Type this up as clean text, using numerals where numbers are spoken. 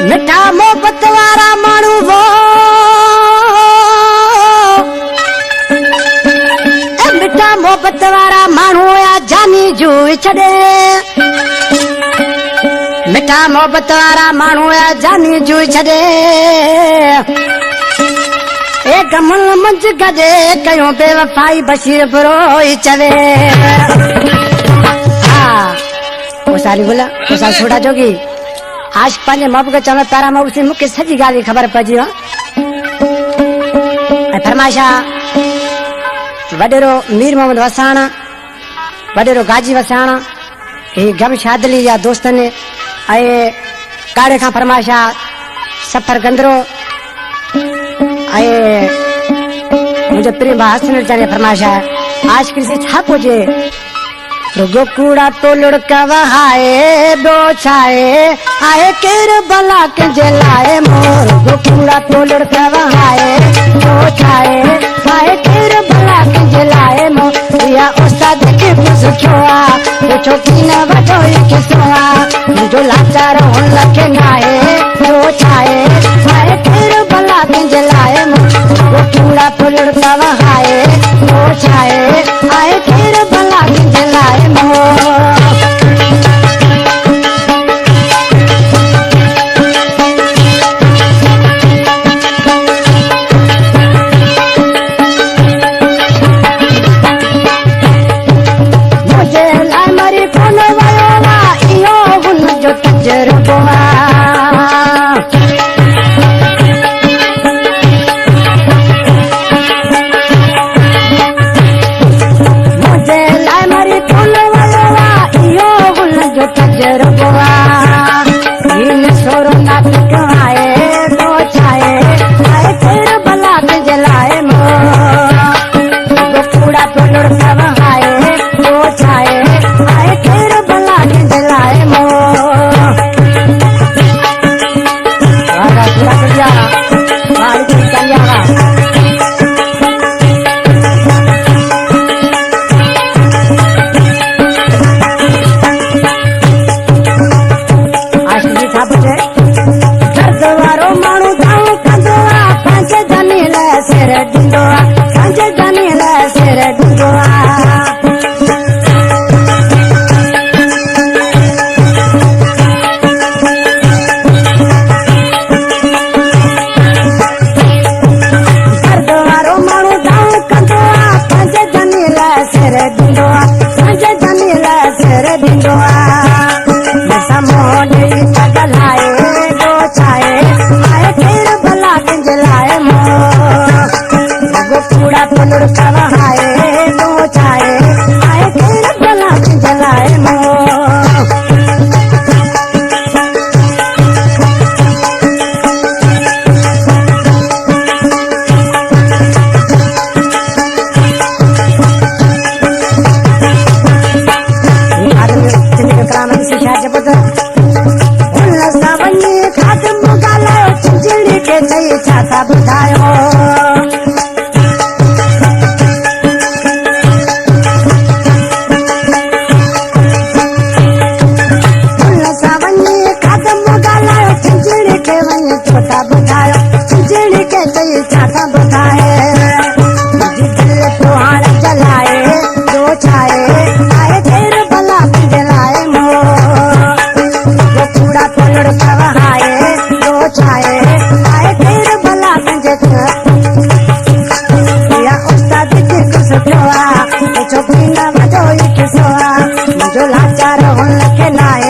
मिठा मोहब्बत वारा माण्हू वो मिठा मोहब्बत वारा माण्हू या जानी जूई छॾे मिठा मोहब्बत वारा माण्हू या जानी जूई छॾे ए गमल मंझ गॾे कयूं बेवफाई बशीर बुरोई चवे हा सारी बोला साल छोड़ा जोगी आज पंहिंजे महबूब खे चवण पहिरां मां उसी मूंखे सॼी ॻाल्हि जी ख़बर पइजी ऐं फरमाइशा वॾेरो मीर मोहम्मद वसाण वॾेरो गाजी वसाण ही गम शादली या दोस्तनि ऐं काड़े खां फरमाइशा सफ़र गंदरो ऐं मुंहिंजो प्रिय भाउ हसन जाने फरमाइशा आज किसी छा पुजे रुगो कूड़ा तो लुड़का वहाए दो छाए आए केर भला कंहिंजे लाइ मोर रुगो कूड़ा तो लुड़का वहाए दो छाए आए केर भला कंहिंजे लाइ मोर या उस्ताद खे पुछो आहे छोकी न वठो किसो आहे मुंहिंजो लाचार हुन लखे नाहे दो छाए आए केर भला कंहिंजे लाइ मोर रुगो कूड़ा तो लुड़का वहाए दो छाए आए केर भला कंहिंजे लाइ लाचार हुन लखे नाहे